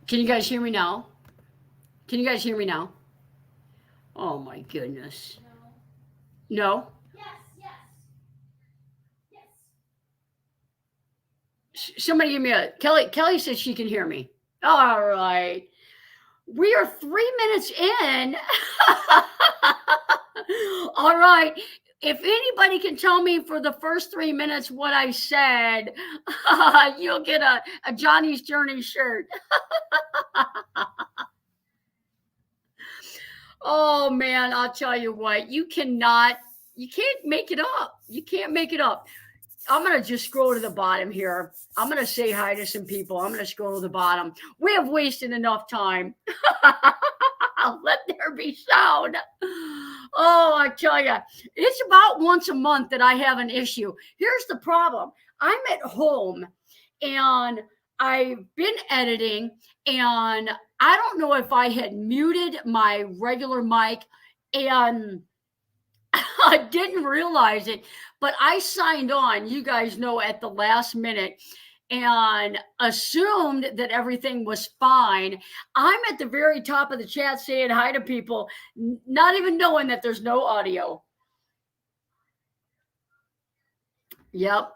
Can you guys hear me now? Can you guys hear me now? Oh my goodness. No? Somebody give me a Kelly. Kelly says she can hear me. All right. We are 3 minutes in. All right. If anybody can tell me for the first 3 minutes what I said, you'll get a Johnny's Journey shirt. Oh man, I'll tell you what, you can't make it up. You can't make it up. I'm going to just scroll to the bottom here. I'm going to say hi to some people. I'm going to scroll to the bottom. We have wasted enough time. Let there be sound. Oh, I tell you, it's about once a month that I have an issue. Here's the problem. I'm at home and I've been editing, and I don't know if I had muted my regular mic and I didn't realize it, but I signed on, you guys know, at the last minute and assumed that everything was fine. I'm at the very top of the chat saying hi to people, not even knowing that there's no audio. Yep.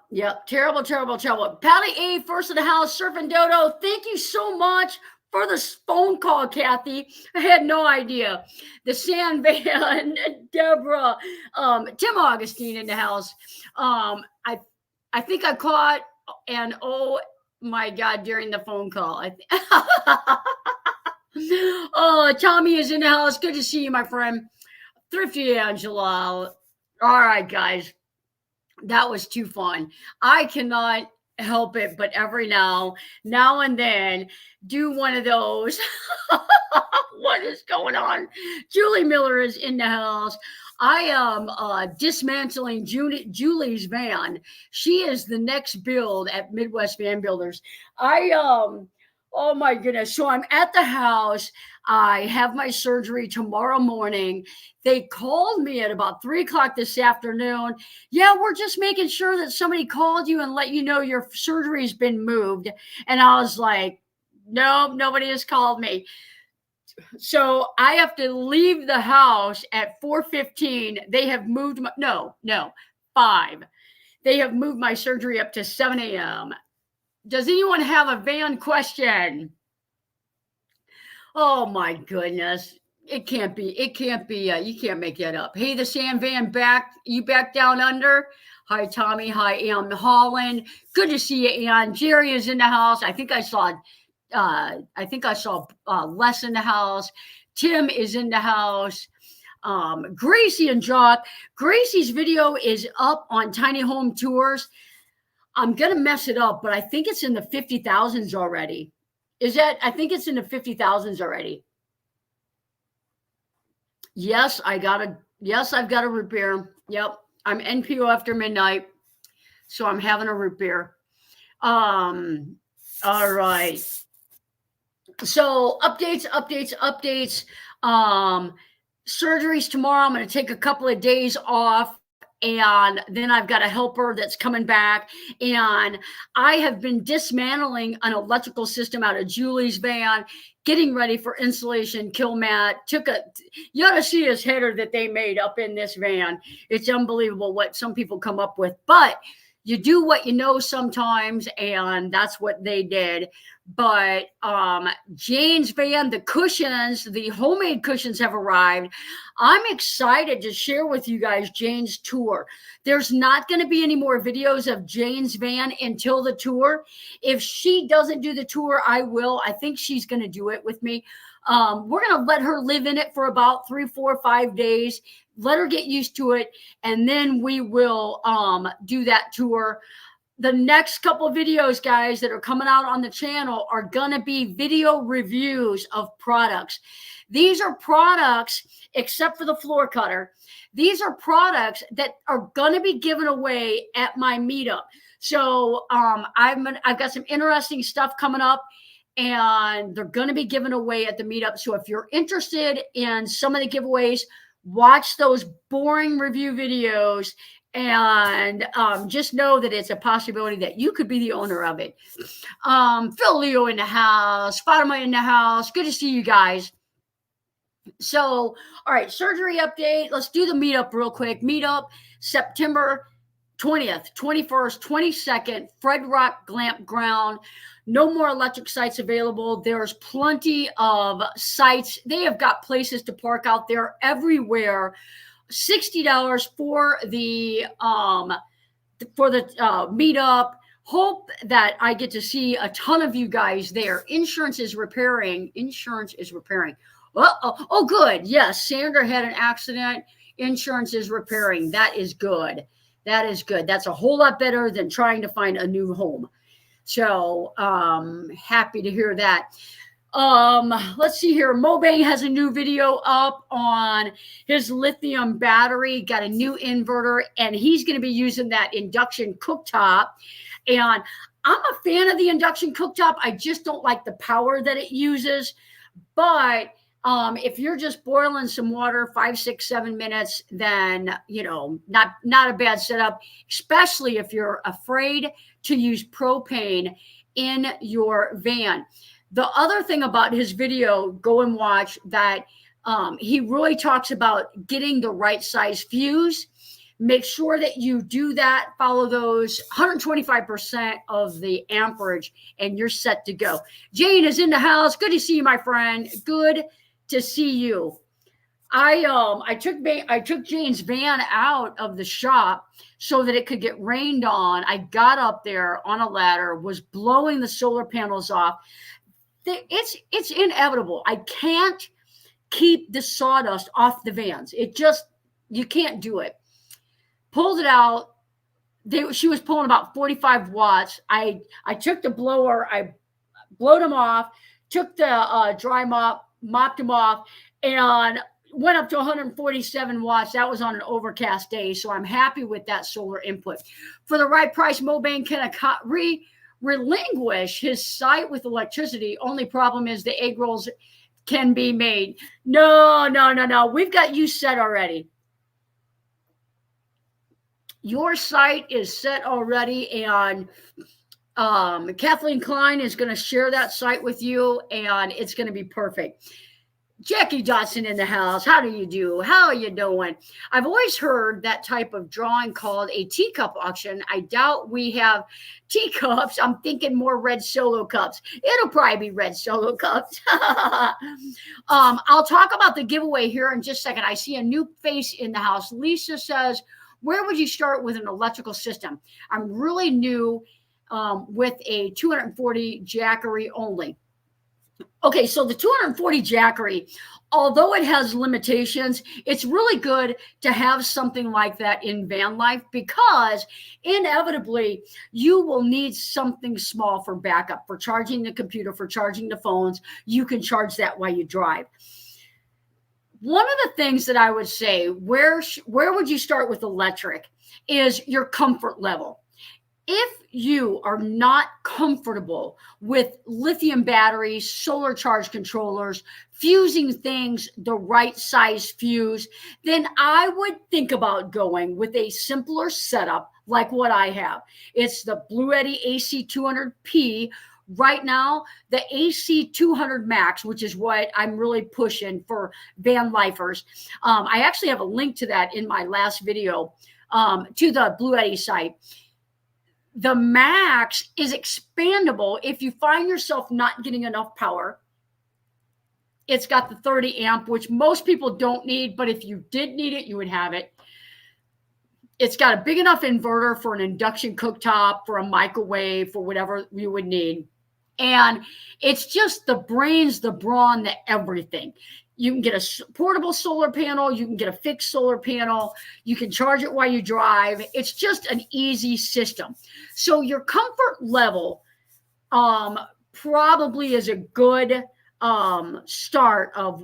Terrible. Patty A, first in the house, Surfing Dodo. Thank you so much for this phone call, Kathy. I had no idea. The Sand Van, Deborah, Tim Augustine in the house. I think I caught, and oh my God, during the phone call. Oh, Tommy is in the house. Good to see you, my friend. Thrifty Angela. All right, guys. That was too fun. I cannot help it but every now and then do one of those. What is going on? Julie Miller is in the house. I am dismantling Julie's van. She is the next build at Midwest Van Builders. Oh my goodness. So I'm at the house. I have my surgery tomorrow morning. They called me at about 3 o'clock this afternoon. Yeah, we're just making sure that somebody called you and let you know your surgery's been moved. And I was like, nope, nobody has called me. So I have to leave the house at 4:15. They have moved my, no, 5. They have moved my surgery up to 7 a.m. Does anyone have a van question? Oh my goodness. It can't be. You can't make that up. Hey, the Sand Van back. You back down under? Hi, Tommy. Hi, Ann Holland. Good to see you, Ann. Jerry is in the house. I think I saw Les in the house. Tim is in the house. Gracie and Jock. Gracie's video is up on Tiny Home Tours. I'm going to mess it up, but I think it's in the 50,000s already. I think it's in the 50,000s already. Yes, I've got a root beer. Yep. I'm NPO after midnight. So I'm having a root beer. All right. So updates. Surgeries tomorrow. I'm going to take a couple of days off. And then I've got a helper that's coming back. And I have been dismantling an electrical system out of Julie's van, getting ready for installation. Kill Matt you ought to see his header that they made up in this van. It's unbelievable what some people come up with, but you do what you know sometimes, and that's what they did. But Jane's van, the cushions, the homemade cushions have arrived. I'm excited to share with you guys Jane's tour. There's not going to be any more videos of Jane's van until the tour. If she doesn't do the tour, I will. I think she's going to do it with me. We're going to let her live in it for about 3, 4, 5 days. Let her get used to it, and then we will do that tour. The next couple of videos, guys, that are coming out on the channel are going to be video reviews of products. These are products, except for the floor cutter. These are products that are going to be given away at my meetup. So I've got some interesting stuff coming up, and they're going to be given away at the meetup. So if you're interested in some of the giveaways, watch those boring review videos And just know that it's a possibility that you could be the owner of it. Phil Leo in the house, Fatima in the house. Good to see you guys. So, all right, surgery update. Let's do the meetup real quick. Meetup September 20th, 21st, 22nd, Fred Rock Glamp Ground. No more electric sites available. There's plenty of sites. They have got places to park out there everywhere. $60 for the meetup. Hope that I get to see a ton of you guys there. Insurance is repairing. Oh, good. Yes, Sandra had an accident. Insurance is repairing. That is good. That's a whole lot better than trying to find a new home. So happy to hear that. Let's see here. Mobang has a new video up on his lithium battery, got a new inverter, and he's going to be using that induction cooktop. And I'm a fan of the induction cooktop. I just don't like the power that it uses. But if you're just boiling some water 5, 6, 7 minutes, then, not a bad setup, especially if you're afraid to use propane in your van. The other thing about his video, go and watch that. He really talks about getting the right size fuse. Make sure that you do that, follow those 125% of the amperage, and you're set to go. Jane is in the house. Good to see you, my friend. Good to see you. I took Jane's van out of the shop so that it could get rained on. I got up there on a ladder, was blowing the solar panels off. It's inevitable. I can't keep the sawdust off the vans. You can't do it. Pulled it out. She was pulling about 45 watts. I took the blower, I blowed them off, took the dry mop, mopped them off, and went up to 147 watts. That was on an overcast day, so I'm happy with that solar input. For the right price, Mobang can relinquish his site with electricity. Only problem is the egg rolls can be made. No. We've got you set already. Your site is set already, and Kathleen Klein is going to share that site with you, and it's going to be perfect. Jackie Dotson in the house. How do you do? How are you doing? I've always heard that type of drawing called a teacup auction. I doubt we have teacups. I'm thinking more red Solo cups. It'll probably be red Solo cups. I'll talk about the giveaway here in just a second. I see a new face in the house. Lisa says, where would you start with an electrical system? I'm really new with a 240 Jackery only. Okay, so the 240 Jackery, although it has limitations, it's really good to have something like that in van life, because inevitably you will need something small for backup, for charging the computer, for charging the phones. You can charge that while you drive. One of the things that I would say, where would you start with electric, is your comfort level. If you are not comfortable with lithium batteries, solar charge controllers, fusing things the right size fuse, then I would think about going with a simpler setup like what I have. It's the Bluetti AC200P. Right now, the AC200 Max, which is what I'm really pushing for van lifers. I actually have a link to that in my last video to the Bluetti site. The Max is expandable if you find yourself not getting enough power. It's got the 30 amp, which most people don't need, but if you did need it, you would have it. It's got a big enough inverter for an induction cooktop, for a microwave, for whatever you would need. And it's just the brains, the brawn, the everything. You can get a portable solar panel. You can get a fixed solar panel. You can charge it while you drive. It's just an easy system. So your comfort level probably is a good start of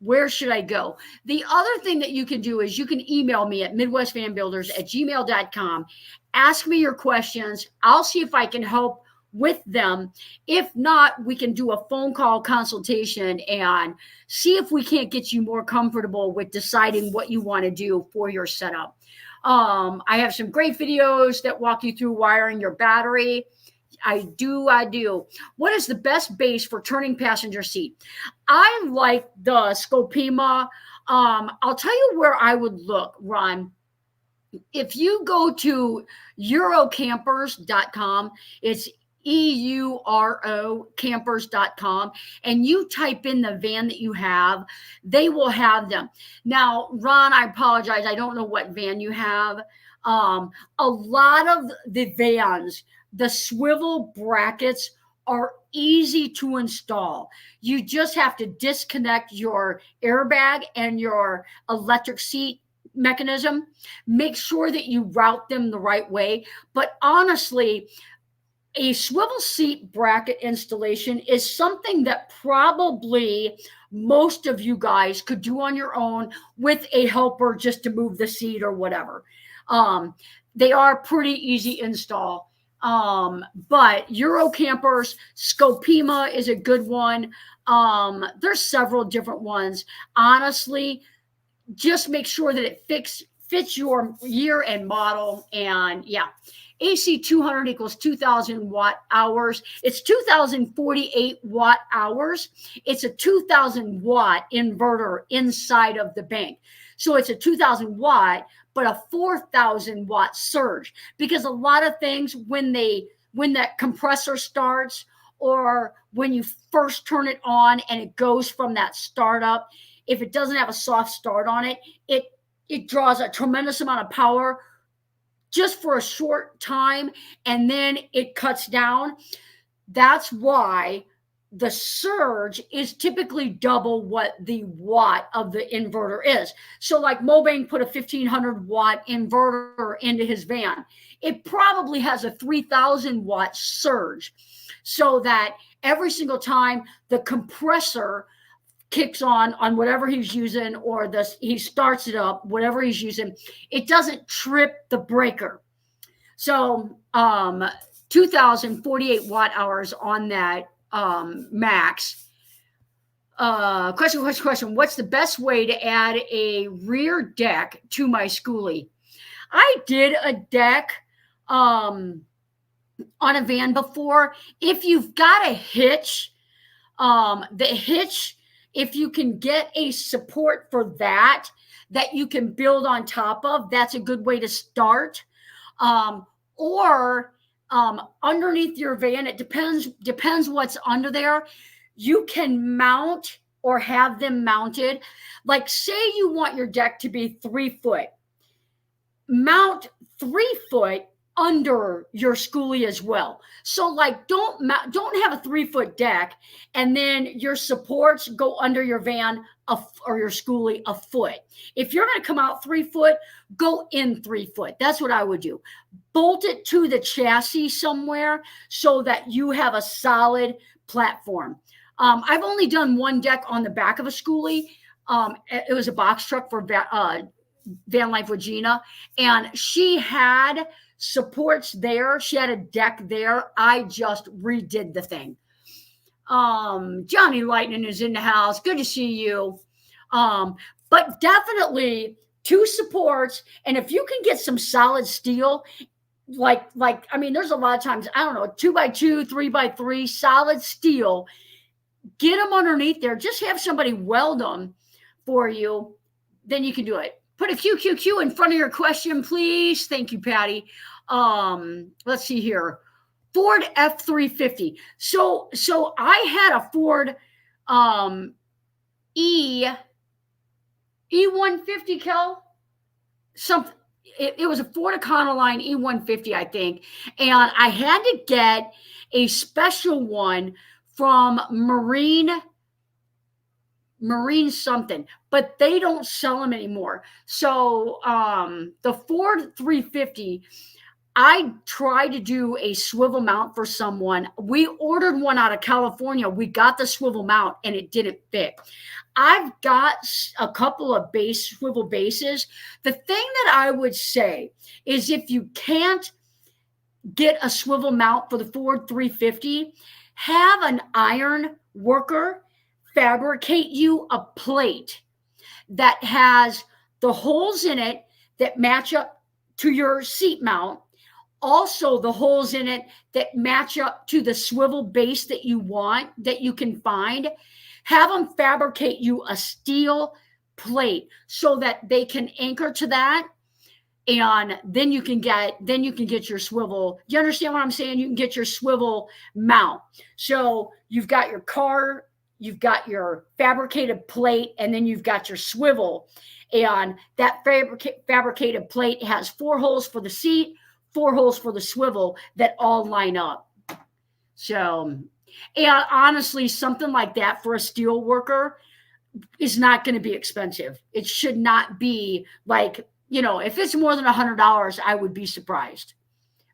where should I go. The other thing that you can do is you can email me at midwestvanbuilders@gmail.com. Ask me your questions. I'll see if I can help with them. If not, we can do a phone call consultation and see if we can't get you more comfortable with deciding what you want to do for your setup. I have some great videos that walk you through wiring your battery. I do. What is the best base for turning passenger seat? I like the Scopima. I'll tell you where I would look, Ron. If you go to eurocampers.com, it's EURO campers.com, and you type in the van that you have, they will have them. Now, Ron, I apologize. I don't know what van you have. A lot of the vans, the swivel brackets are easy to install. You just have to disconnect your airbag and your electric seat mechanism. Make sure that you route them the right way. But honestly, a swivel seat bracket installation is something that probably most of you guys could do on your own with a helper just to move the seat or whatever. They are pretty easy install. But Eurocampers, Scopima is a good one. There's several different ones. Honestly, just make sure that it fits your year and model. And yeah, AC 200 equals 2,000 watt hours. It's 2,048 watt hours. It's a 2,000 watt inverter inside of the bank. So it's a 2,000 watt, but a 4,000 watt surge, because a lot of things when that compressor starts, or when you first turn it on and it goes from that startup, if it doesn't have a soft start on it, it draws a tremendous amount of power just for a short time, and then it cuts down. That's why the surge is typically double what the watt of the inverter is. So like Mobang put a 1,500 watt inverter into his van. It probably has a 3,000 watt surge, so that every single time the compressor kicks on whatever he's using, or he starts it up, whatever he's using, it doesn't trip the breaker. So 2,048 watt hours on that max. Question. What's the best way to add a rear deck to my schoolie? I did a deck on a van before. If you've got a hitch, the hitch, if you can get a support for that you can build on top of, that's a good way to start. Or underneath your van, it depends what's under there. You can mount or have them mounted. Like, say you want your deck to be 3 foot. Mount 3 foot under your schoolie as well. So like, don't have a 3 foot deck and then your supports go under your van or your schoolie a foot. If you're going to come out 3 foot, go in 3 foot. That's what I would do. Bolt it to the chassis somewhere so that you have a solid platform. I've only done one deck on the back of a schoolie. It was a box truck for Van Life with Gina, and she had supports there. She had a deck there. I just redid the thing. Johnny Lightning is in the house. Good to see you. But definitely 2 supports. And if you can get some solid steel, like, I mean, there's a lot of times, I don't know, 2x2, 3x3 solid steel, get them underneath there. Just have somebody weld them for you. Then you can do it. Put a QQQ in front of your question, please. Thank you, Patty. Let's see here. Ford F350. So I had a Ford E150, Kel. It was a Ford Econoline E150, I think. And I had to get a special one from Marine something, but they don't sell them anymore. So the Ford 350, I tried to do a swivel mount for someone. We ordered one out of California. We got the swivel mount and it didn't fit. I've got a couple of swivel bases. The thing that I would say is, if you can't get a swivel mount for the Ford 350, have an iron worker fabricate you a plate that has the holes in it that match up to your seat mount. Also, the holes in it that match up to the swivel base that you want, that you can find. Have them fabricate you a steel plate so that they can anchor to that, and then you can get your swivel. You understand what I'm saying? You can get your swivel mount. So you've got your car, you've got your fabricated plate, and then you've got your swivel. And that fabricated plate has 4 holes for the seat, 4 holes for the swivel that all line up. So, and honestly, something like that for a steel worker is not going to be expensive. It should not be like, if it's more than $100, I would be surprised.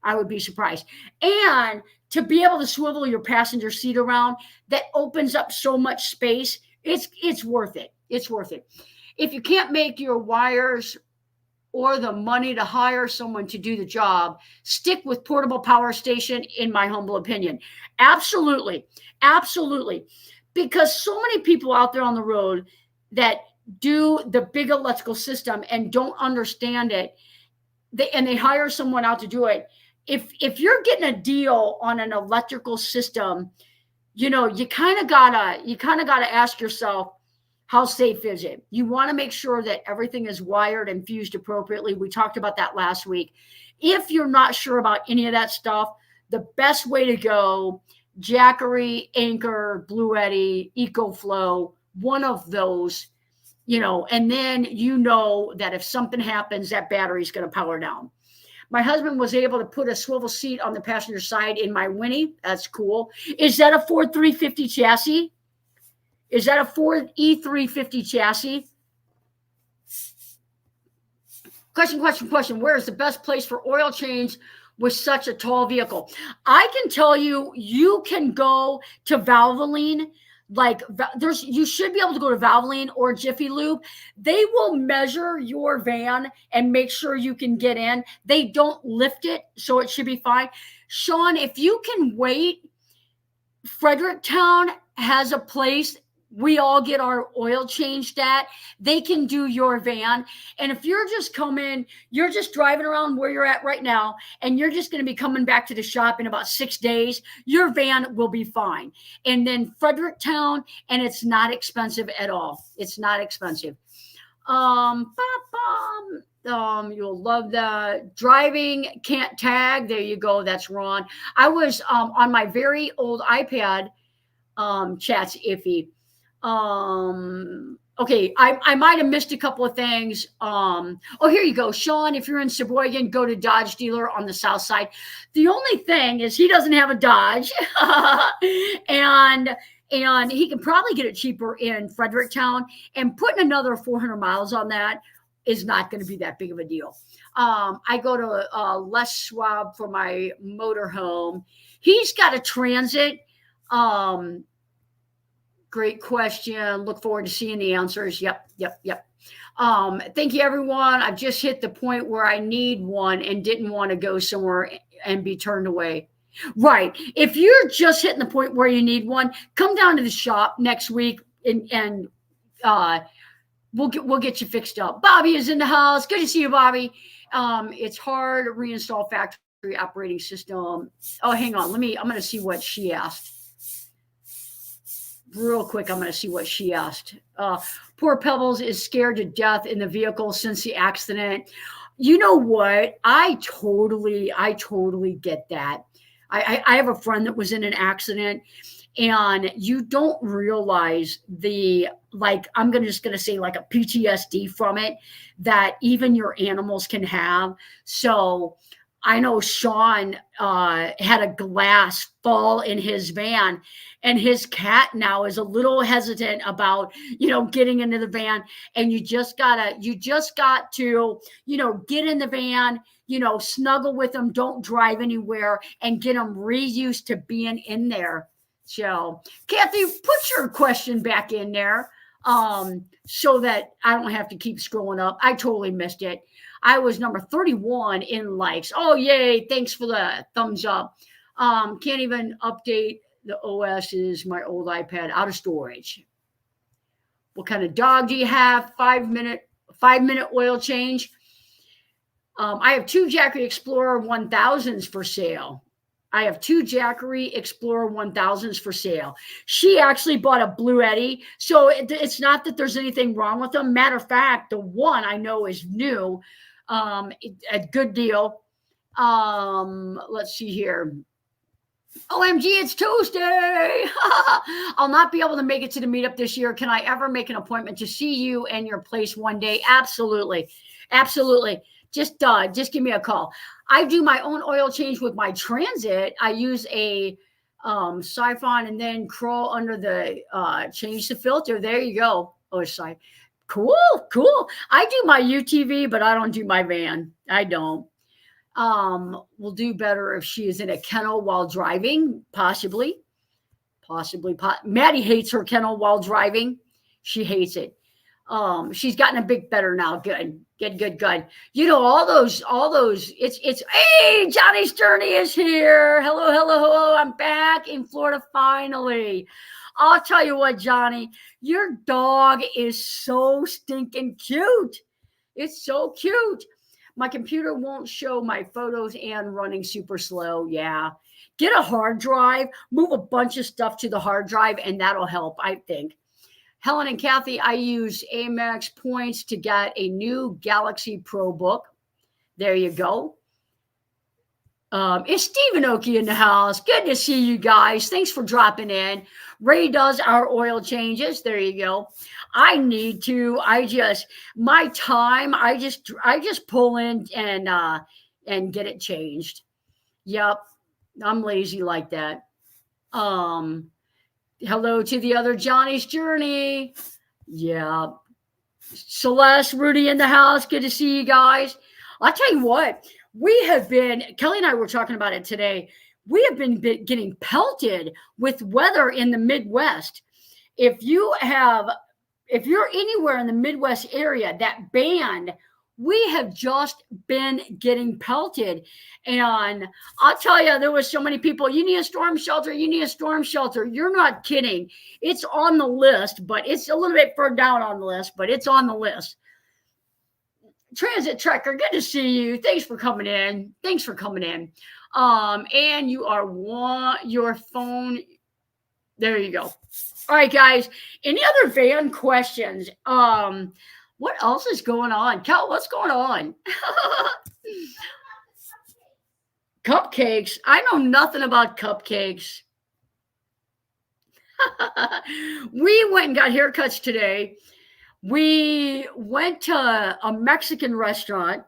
And to be able to swivel your passenger seat around, that opens up so much space. It's worth it. It's worth it. If you can't make your wires or the money to hire someone to do the job, stick with portable power station, in my humble opinion. Absolutely. Absolutely. Because so many people out there on the road that do the big electrical system and don't understand it, and they hire someone out to do it. If you're getting a deal on an electrical system, you kind of gotta ask yourself, how safe is it? You want to make sure that everything is wired and fused appropriately. We talked about that last week. If you're not sure about any of that stuff, the best way to go, Jackery, Anchor, Bluetti, EcoFlow, one of those, and then that if something happens, that battery is going to power down. My husband was able to put a swivel seat on the passenger side in my Winnie. That's cool. Is that a Ford 350 chassis? Is that a Ford E350 chassis? Question. Where is the best place for oil change with such a tall vehicle? I can tell you, you can go to Valvoline. You should be able to go to Valvoline or Jiffy Lube. They will measure your van and make sure you can get in. They don't lift it, so it should be fine. Sean, if you can wait, Fredericktown has a place we all get our oil changed at. They can do your van. And if you're just you're just driving around where you're at right now, and you're just going to be coming back to the shop in about 6 days, your van will be fine. And then Fredericktown, and it's not expensive at all. It's not expensive. You'll love the driving can't tag. There you go. That's Ron. I was on my very old iPad. Chat's iffy. Okay, I might have missed a couple of things. Here you go. Sean, if you're in Sheboygan, go to Dodge dealer on the south side. The only thing is he doesn't have a Dodge. and he can probably get it cheaper in Fredericktown, and putting another 400 miles on that is not going to be that big of a deal. I go to Les Schwab for my motorhome. He's got a Transit. Great question. Look forward to seeing the answers. Yep. Thank you, everyone. I've just hit the point where I need one and didn't want to go somewhere and be turned away. Right. If you're just hitting the point where you need one, come down to the shop next week and we'll get you fixed up. Bobby is in the house. Good to see you, Bobby. It's hard to reinstall factory operating system. Oh, hang on. I'm going to see what she asked. Real quick, I'm going to see what she asked. Poor Pebbles is scared to death in the vehicle since the accident. You know what? I totally get that. I have a friend that was in an accident, and you don't realize I'm just going to say like a PTSD from it that even your animals can have. So I know Sean had a glass fall in his van, and his cat now is a little hesitant about, getting into the van. And you just got to, get in the van, snuggle with them, don't drive anywhere, and get them reused to being in there. So Kathy, put your question back in there so that I don't have to keep scrolling up. I totally missed it. I was number 31 in likes. Oh, yay. Thanks for the thumbs up. Can't even update the OS. Is my old iPad out of storage. What kind of dog do you have? 5 minute oil change. I have two Jackery Explorer 1000s for sale. I have two Jackery Explorer 1000s for sale. She actually bought a Blue Eddy. So it's not that there's anything wrong with them. Matter of fact, the one I know is new, a good deal. Let's see here. OMG, it's Tuesday. I'll not be able to make it to the meetup this year. Can I ever make an appointment to see you and your place one day? Absolutely. Absolutely. Just give me a call. I do my own oil change with my Transit. I use a siphon and then crawl under the change the filter. There you go. Oh, sorry. Cool. I do my UTV, but I don't do my van. I don't. Will do better if she is in a kennel while driving, possibly. Maddie hates her kennel while driving. She hates it. She's gotten a bit better now. Good. You know, all those, it's, hey, Johnny's Journey is here. Hello. I'm back in Florida finally. I'll tell you what, Johnny, your dog is so stinking cute. It's so cute. My computer won't show my photos and running super slow. Yeah. Get a hard drive, move a bunch of stuff to the hard drive, and that'll help, I think. Helen and Kathy, I use Amex points to get a new Galaxy Pro book. There you go. It's Stephen Oakey in the house. Good to see you guys. Thanks for dropping in. Ray does our oil changes. There you go. I need to. I just pull in and get it changed. Yep. I'm lazy like that. Hello to the other Johnny's Journey. Yeah. Celeste, Rudy in the house. Good to see you guys. I'll tell you what. Kelly and I were talking about it today. We have been getting pelted with weather in the Midwest. If you're anywhere in the Midwest area, that band, we have just been getting pelted. And I'll tell you, there was so many people, you need a storm shelter. You're not kidding. It's on the list, but it's a little bit further down on the list, but it's on the list. Transit Trekker, good to see you. Thanks for coming in. And you are your phone. There you go. All right, guys. Any other van questions? What else is going on? Cal, what's going on? Cupcakes. I know nothing about cupcakes. We went and got haircuts today. We went to a Mexican restaurant.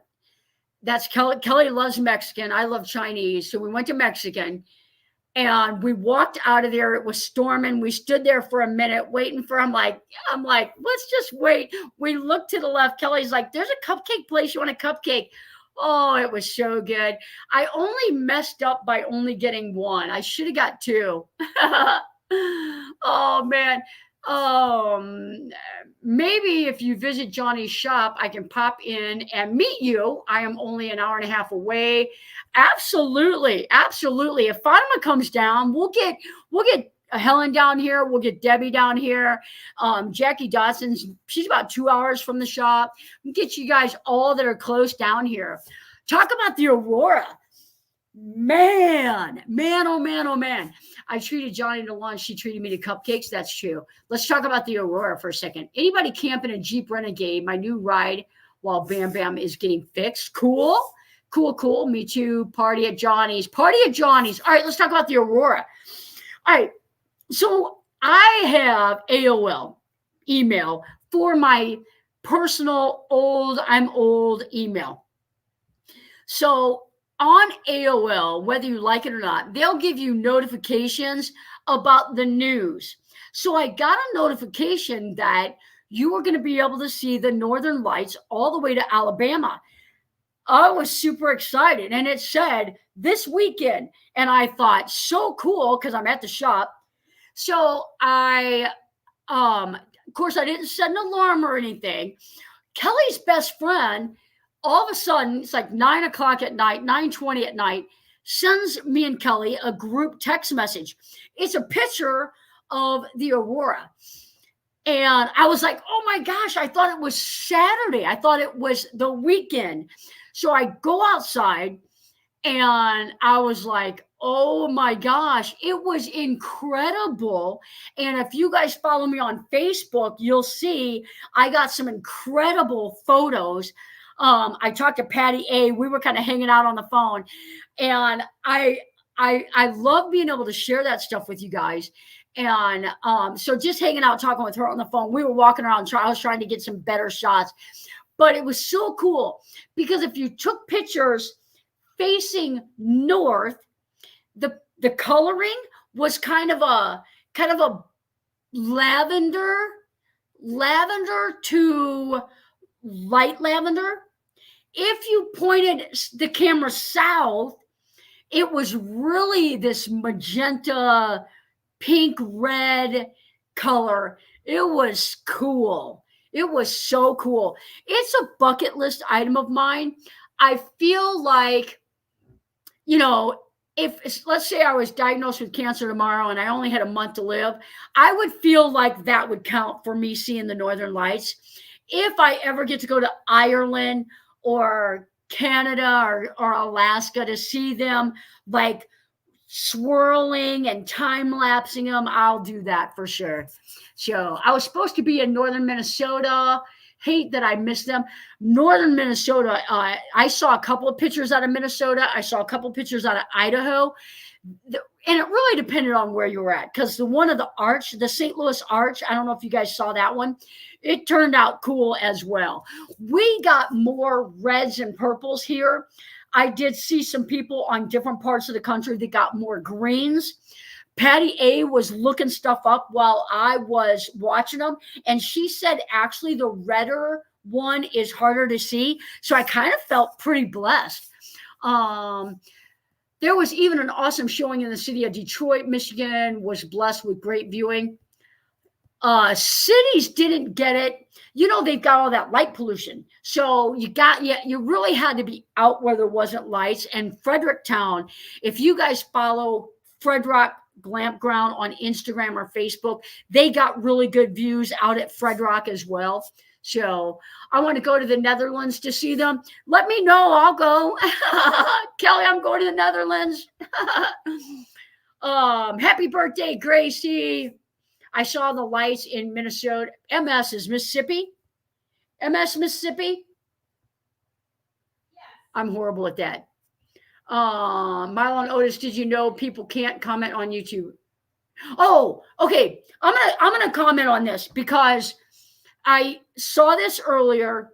That's Kelly loves Mexican. I love Chinese. So we went to Mexican and we walked out of there. It was storming. We stood there for a minute waiting for, I'm like, let's just wait. We looked to the left. Kelly's like, there's a cupcake place. You want a cupcake? Oh, it was so good. I only messed up by only getting one. I should have got two. Oh, man. Maybe if you visit Johnny's shop, I can pop in and meet you. I am only an hour and a half away. Absolutely. If Fatima comes down, we'll get Helen down here. We'll get Debbie down here. Jackie Dotson's, she's about 2 hours from the shop. We'll get you guys all that are close down here. Talk about the Aurora. Man. I treated Johnny to lunch. She treated me to cupcakes. That's true. Let's talk about the Aurora for a second. Anybody camping a Jeep Renegade, my new ride while Bam Bam is getting fixed? Cool. Me too. Party at Johnny's. All right, let's talk about the Aurora. All right. So I have AOL email for my personal I'm old email. So on AOL, whether you like it or not, they'll give you notifications about the news. So I got a notification that you were going to be able to see the Northern Lights all the way to Alabama. I was super excited. And it said this weekend. And I thought, so cool, because I'm at the shop. So of course, I didn't set an alarm or anything. Kelly's best friend, all of a sudden, it's like 9 o'clock at night, 9:20 at night, sends me and Kelly a group text message. It's a picture of the Aurora. And I was like, oh my gosh, I thought it was Saturday. I thought it was the weekend. So I go outside and I was like, oh my gosh, it was incredible. And if you guys follow me on Facebook, you'll see I got some incredible photos. I talked to Patty A. We were kind of hanging out on the phone, and I love being able to share that stuff with you guys. And so just hanging out, talking with her on the phone, we were walking around. I was trying to get some better shots, but it was so cool because if you took pictures facing north, the coloring was kind of a lavender to light lavender. If you pointed the camera south, it was really this magenta, pink, red color. It was cool. It was so cool. It's a bucket list item of mine. I feel like, you know, if let's say I was diagnosed with cancer tomorrow and I only had a month to live, I would feel like that would count for me seeing the Northern Lights. If I ever get to go to Ireland or Canada or Alaska to see them like swirling and time lapsing them, I'll do that for sure. So I was supposed to be in northern Minnesota. Hate that I missed them. Northern Minnesota, I saw a couple of pictures out of Minnesota. I saw a couple of pictures out of Idaho. And it really depended on where you were at, because the one of the Arch, the St. Louis Arch, I don't know if you guys saw that one. It turned out cool as well. We got more reds and purples here. I did see some people on different parts of the country that got more greens. Patty A was looking stuff up while I was watching them, and she said actually the redder one is harder to see. So I kind of felt pretty blessed. There was even an awesome showing in the city of Detroit, Michigan, was blessed with great viewing. Cities didn't get it. You know, they've got all that light pollution. So you really had to be out where there wasn't lights. And Fredericktown, if you guys follow Fredrock Glampground on Instagram or Facebook, they got really good views out at Fredrock as well. So I want to go to the Netherlands to see them. Let me know. I'll go. Kelly, I'm going to the Netherlands. Happy birthday, Gracie. I saw the lights in Minnesota. MS is Mississippi. MS, Mississippi. Yeah. I'm horrible at that. Mylon Otis, did you know people can't comment on YouTube? Oh, okay. I'm gonna comment on this because I saw this earlier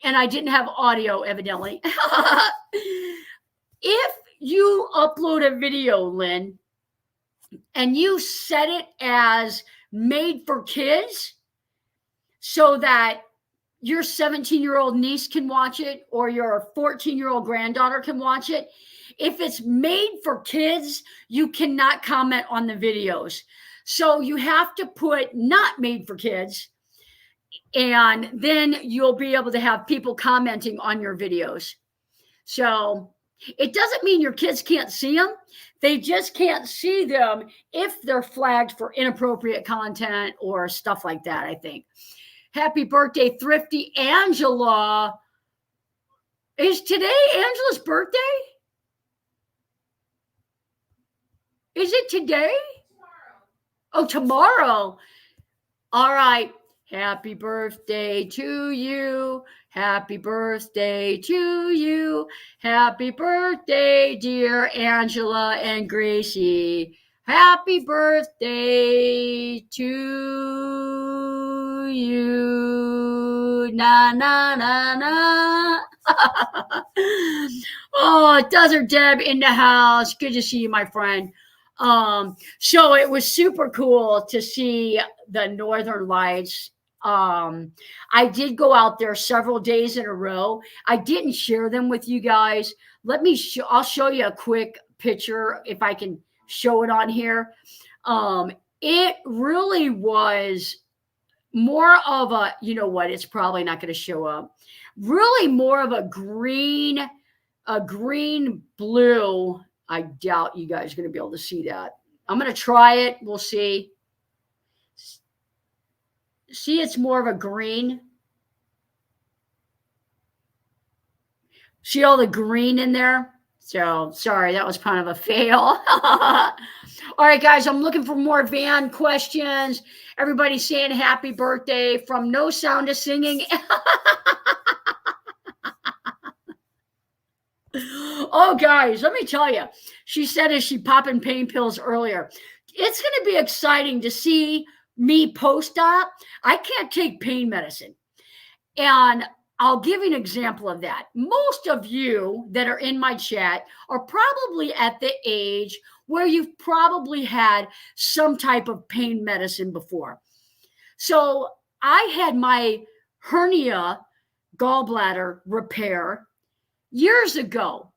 and I didn't have audio, evidently. If you upload a video, Lynn, and you set it as made for kids so that your 17-year-old niece can watch it or your 14-year-old granddaughter can watch it, if it's made for kids, you cannot comment on the videos. So you have to put not made for kids, and then you'll be able to have people commenting on your videos. So it doesn't mean your kids can't see them. They just can't see them if they're flagged for inappropriate content or stuff like that, I think. Happy birthday, Thrifty Angela. Is today Angela's birthday? Is it today? Tomorrow. Oh, tomorrow. All right. Happy birthday to you. Happy birthday to you. Happy birthday, dear Angela and Gracie. Happy birthday to you. Na, na, na, na. Oh, Desert Deb in the house. Good to see you, my friend. So it was super cool to see the Northern Lights. I did go out there several days in a row. I didn't share them with you guys. I'll show you a quick picture if I can show it on here. It really was more of a, you know what, it's probably not going to show up. Really more of a green blue. I doubt you guys are going to be able to see that. I'm going to try it. We'll see. See, it's more of a green. See all the green in there? So sorry, that was kind of a fail. All right, guys, I'm looking for more van questions. Everybody saying happy birthday from no sound to singing. Oh, guys, let me tell you. She said, is she popping pain pills earlier? It's going to be exciting to see me post-op. I can't take pain medicine. And I'll give you an example of that. Most of you that are in my chat are probably at the age where you've probably had some type of pain medicine before. So I had my hernia gallbladder repair years ago.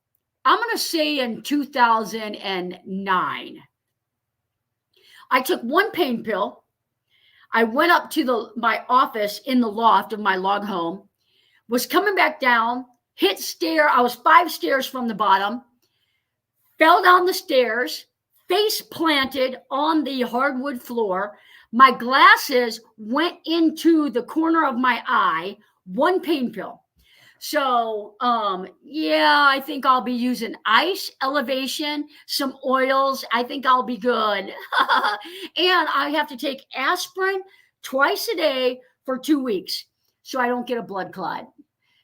I'm going to say in 2009. I took one pain pill. I went up to my office in the loft of my log home, was coming back down, hit stair. I was 5 stairs from the bottom, fell down the stairs, face planted on the hardwood floor. My glasses went into the corner of my eye, one pain pill. So, yeah, I think I'll be using ice, elevation, some oils. I think I'll be good. And I have to take aspirin twice a day for 2 weeks so I don't get a blood clot.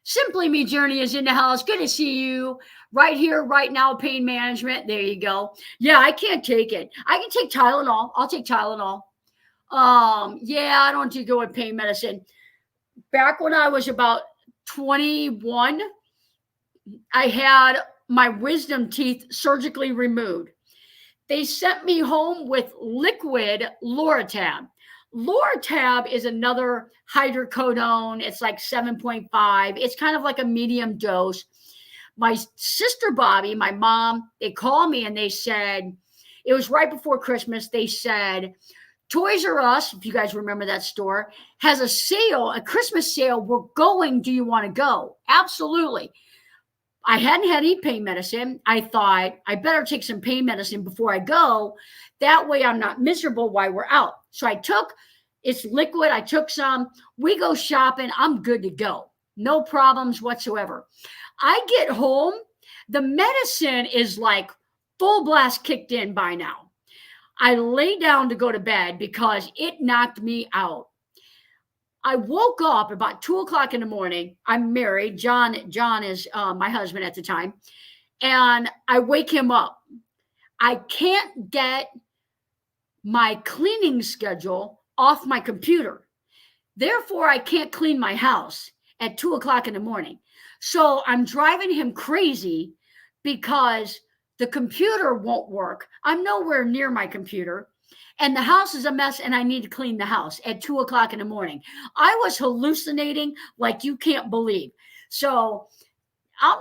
Simply Me Journey is in the house. Good to see you right here, right now. Pain management. There you go. Yeah, I can't take it. I can take Tylenol. I'll take Tylenol. Yeah, I don't do good with pain medicine. Back when I was about 21, I had my wisdom teeth surgically removed. They sent me home with liquid Loratab. Loratab is another hydrocodone. It's like 7.5. It's kind of like a medium dose. My sister Bobby, my mom, they called me and they said, it was right before Christmas. They said, Toys R Us, if you guys remember that store, has a sale, a Christmas sale. We're going. Do you want to go? Absolutely. I hadn't had any pain medicine. I thought I better take some pain medicine before I go. That way I'm not miserable while we're out. So it's liquid. I took some. We go shopping. I'm good to go. No problems whatsoever. I get home. The medicine is like full blast kicked in by now. I lay down to go to bed because it knocked me out. I woke up about 2:00 in the morning. I'm married. John is my husband at the time. And I wake him up. I can't get my cleaning schedule off my computer. Therefore, I can't clean my house at 2:00 in the morning. So I'm driving him crazy because the computer won't work. I'm nowhere near my computer. And the house is a mess and I need to clean the house at 2:00 in the morning. I was hallucinating like you can't believe. So I'll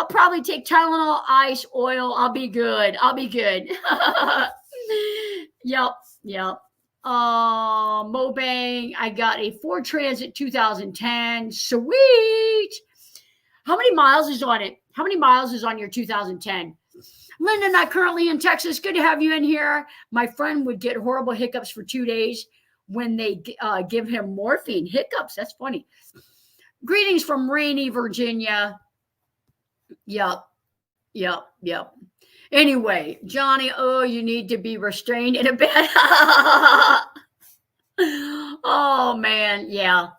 probably take Tylenol, ice, oil. I'll be good. Yep. Mobang. I got a Ford Transit 2010. Sweet. How many miles is on it? How many miles is on your 2010? Linda, not currently in Texas. Good to have you in here. My friend would get horrible hiccups for 2 days when they give him morphine. Hiccups, that's funny. Greetings from rainy Virginia. Yep. Anyway, Johnny, you need to be restrained in a bed. Oh, man. Yeah.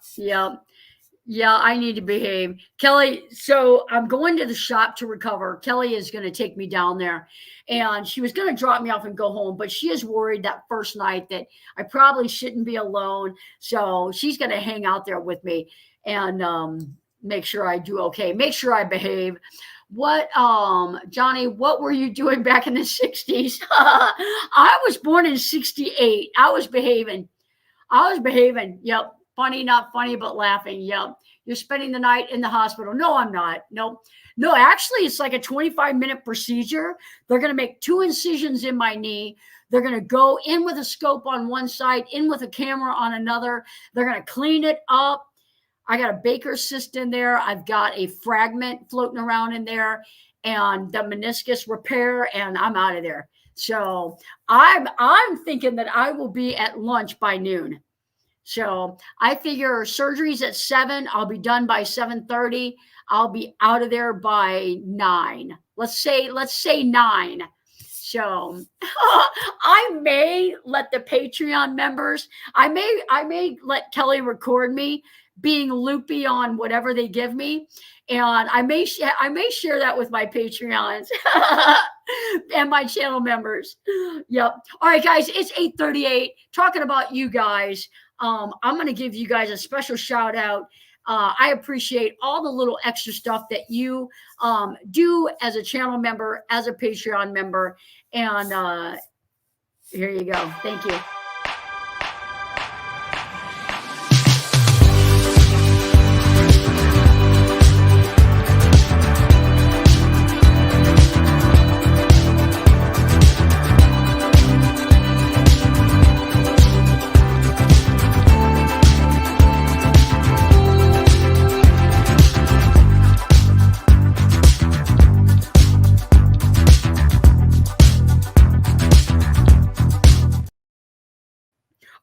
Yeah, I need to behave. Kelly, so I'm going to the shop to recover. Kelly is going to take me down there. And she was going to drop me off and go home. But she is worried that first night that I probably shouldn't be alone. So she's going to hang out there with me and make sure I do okay. Make sure I behave. Johnny, what were you doing back in the 60s? I was born in 68. I was behaving. Yep. Funny, not funny, but laughing. Yep. You're spending the night in the hospital. No, I'm not. No, actually, it's like a 25-minute procedure. They're going to make 2 incisions in my knee. They're going to go in with a scope on one side, in with a camera on another. They're going to clean it up. I got a Baker's cyst in there. I've got a fragment floating around in there and the meniscus repair, and I'm out of there. So I'm thinking that I will be at lunch by noon. So I figure surgery's at 7. I'll be done by 7:30. I'll be out of there by 9. Let's say 9. So I may let the Patreon members, I may let Kelly record me being loopy on whatever they give me. And I may share that with my Patreons and my channel members. Yep. All right, guys, it's 8:38. Talking about you guys. I'm going to give you guys a special shout out. I appreciate all the little extra stuff that you do as a channel member, as a Patreon member. And here you go. Thank you.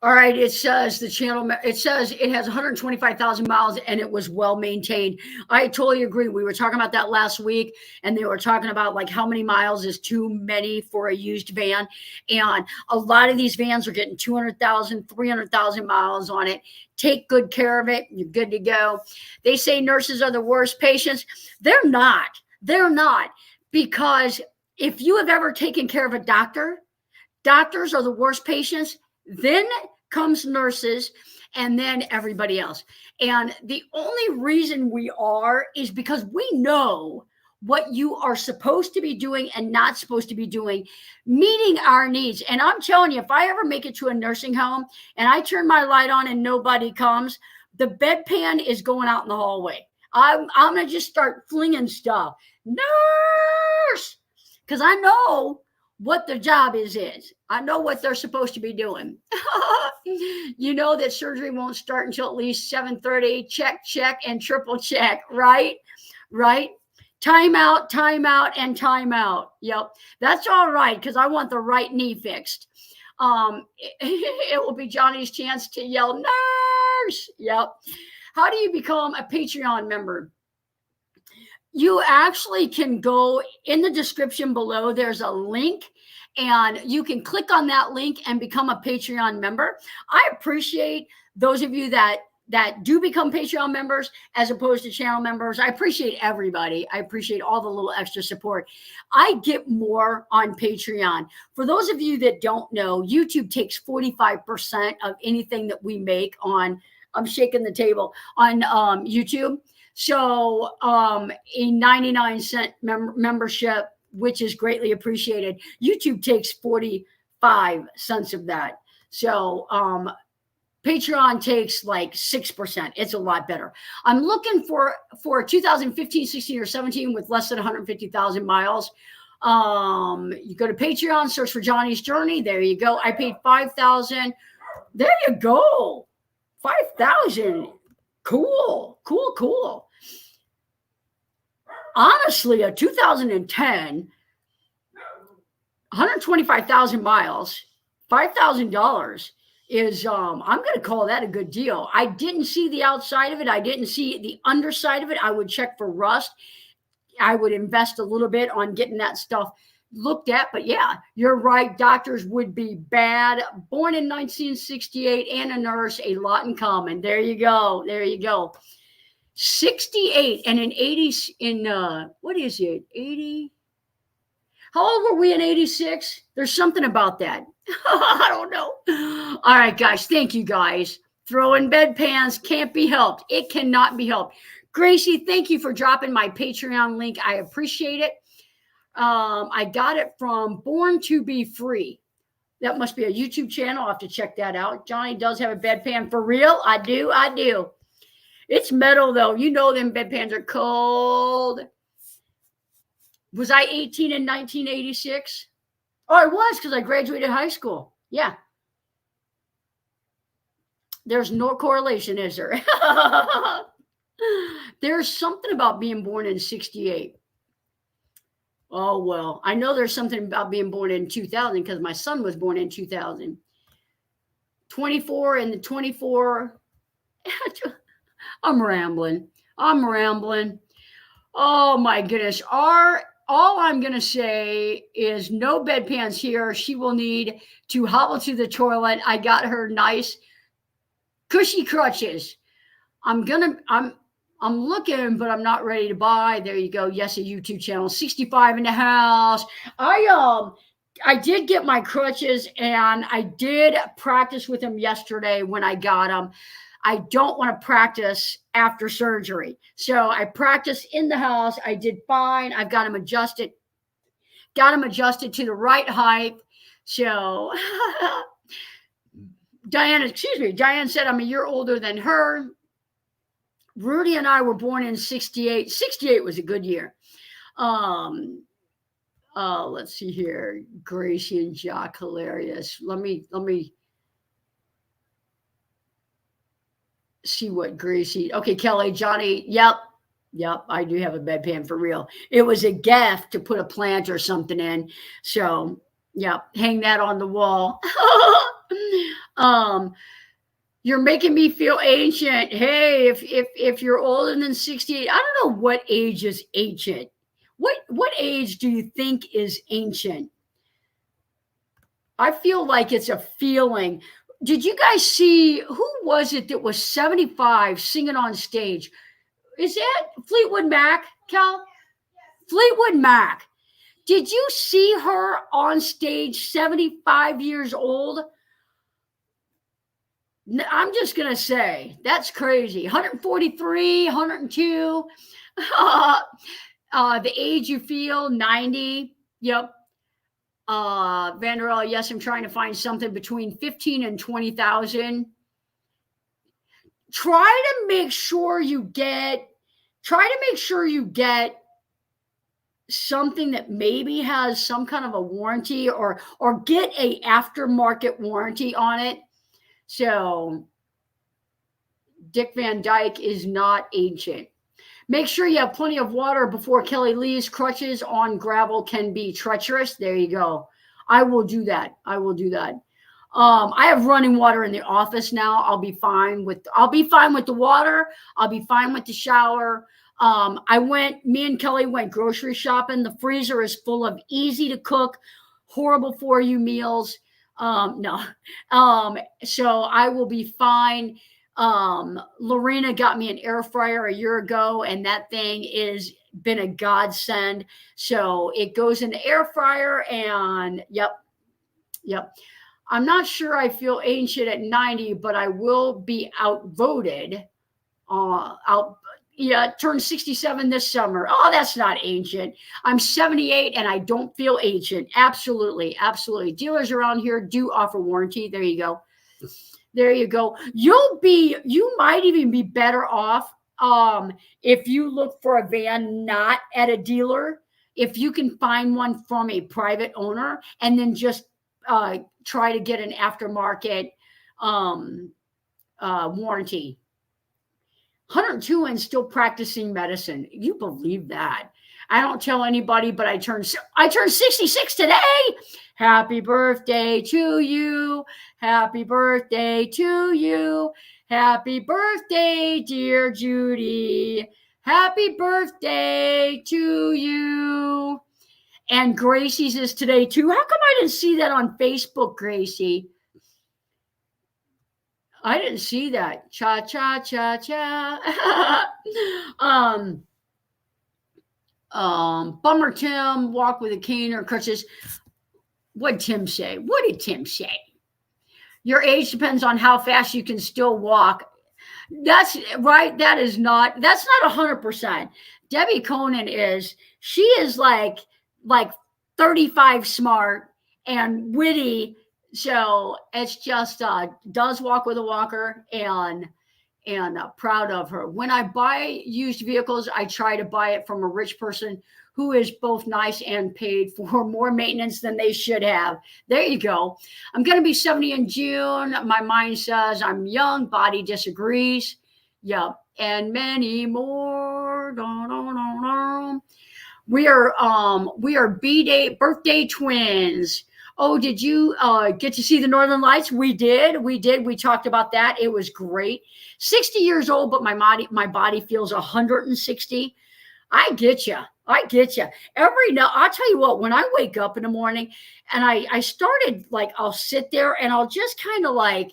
All right, it says it has 125,000 miles and it was well maintained. I totally agree. We were talking about that last week, and they were talking about like how many miles is too many for a used van. And a lot of these vans are getting 200,000, 300,000 miles on it. Take good care of it. You're good to go. They say nurses are the worst patients. They're not. They're not. Because if you have ever taken care of a doctor, doctors are the worst patients. Then comes nurses, and then everybody else. And the only reason we are is because we know what you are supposed to be doing and not supposed to be doing, meeting our needs. And I'm telling you, if I ever make it to a nursing home and I turn my light on and nobody comes, the bedpan is going out in the hallway. I'm going to just start flinging stuff. Nurse! Because I know what their job is. I know what they're supposed to be doing. You know that surgery won't start until at least 7:30. Check, and triple check, right? Right? Time out, and time out. Yep. That's all right, because I want the right knee fixed. It will be Johnny's chance to yell, nurse. Yep. How do you become a Patreon member? You actually can go in the description below. There's a link, and you can click on that link and become a Patreon member. I appreciate those of you that do become Patreon members as opposed to channel members. I appreciate everybody. I appreciate all the little extra support. I get more on Patreon. For those of you that don't know, YouTube takes 45% of anything that we make on, I'm shaking the table, on YouTube. So a 99-cent membership, which is greatly appreciated. YouTube takes 45 cents of that. So Patreon takes like 6%. It's a lot better. I'm looking for 2015, 16, or 17 with less than 150,000 miles. You go to Patreon, search for Johnny's Journey. There you go. I paid $5,000. There you go. $5,000. Cool. Honestly, a 2010, 125,000 miles, $5,000 is, I'm going to call that a good deal. I didn't see the outside of it. I didn't see the underside of it. I would check for rust. I would invest a little bit on getting that stuff looked at. But yeah, you're right. Doctors would be bad. Born in 1968 and a nurse, a lot in common. There you go. 68 and in 80 what is it? 80. How old were we in 86? There's something about that. I don't know. All right, guys. Thank you, guys. Throwing bedpans can't be helped. It cannot be helped. Gracie, thank you for dropping my Patreon link. I appreciate it. I got it from Born to Be Free. That must be a YouTube channel. I'll have to check that out. Johnny does have a bedpan for real. I do. It's metal, though. You know them bedpans are cold. Was I 18 in 1986? Oh, I was, because I graduated high school. Yeah. There's no correlation, is there? There's something about being born in 68. Oh, well, I know there's something about being born in 2000 because my son was born in 2000. 24 and the 24. I'm rambling. Oh my goodness. All I'm going to say is no bedpans here. She will need to hobble to the toilet. I got her nice cushy crutches. I'm looking, but I'm not ready to buy. There you go. Yes, a YouTube channel. 65 in the house. I did get my crutches and I did practice with them yesterday when I got them. I don't want to practice after surgery. So I practiced in the house. I did fine. I've got them adjusted to the right height. So Diane said I'm a year older than her. Rudy and I were born in 68. 68 was a good year. Let's see here. Gracie and Jock, hilarious. Let me see what Gracie. Okay, Kelly, Johnny. Yep. I do have a bedpan for real. It was a gift to put a plant or something in. So, yep, hang that on the wall. You're making me feel ancient. Hey, if you're older than 68, I don't know what age is ancient. What age do you think is ancient? I feel like it's a feeling. Did you guys see, who was it that was 75 singing on stage? Is that Fleetwood Mac, Cal? Fleetwood Mac. Did you see her on stage, 75 years old? I'm just going to say, that's crazy. 143, 102. The age you feel, 90. Yep. Vanderell, yes, I'm trying to find something between 15 and 20,000. Try to make sure you get something that maybe has some kind of a warranty or get a aftermarket warranty on it. So Dick Van Dyke is not ancient. Make sure you have plenty of water before Kelly Lee's crutches on gravel can be treacherous. There you go. I will do that. I have running water in the office now. I'll be fine with the water. I'll be fine with the shower. Me and Kelly went grocery shopping. The freezer is full of easy to cook, horrible for you meals. So I will be fine. Lorena got me an air fryer a year ago, and that thing is been a godsend. So it goes in the air fryer, and yep. I'm not sure I feel ancient at 90, but I will be outvoted. Turned 67 this summer. Oh, that's not ancient. I'm 78 and I don't feel ancient. Absolutely. Dealers around here do offer warranty. There you go. You might even be better off if you look for a van not at a dealer, if you can find one from a private owner and then just try to get an aftermarket warranty. 102 and still practicing medicine. You believe that? I don't tell anybody, but I turned 66 today. Happy birthday to you. Happy birthday to you. Happy birthday, dear Judy. Happy birthday to you. And Gracie's is today too. How come I didn't see that on Facebook, Gracie? I didn't see that. Cha, cha, cha, cha. Bummer Tim, walk with a cane or crutches. What did Tim say? Your age depends on how fast you can still walk. That's right. That's not 100%. Debbie Conan she is like 35 smart and witty. So it's just does walk with a walker and proud of her. When I buy used vehicles, I try to buy it from a rich person who is both nice and paid for more maintenance than they should have. There you go. I'm going to be 70 in June. My mind says I'm young. Body disagrees. Yeah. And many more. We are birthday twins. Oh, did you get to see the Northern Lights? We did. We did. We talked about that. It was great. 60 years old, but my body feels 160. I get you. I get you. Every now, I'll tell you what, when I wake up in the morning and I started like, I'll sit there and I'll just kind of like,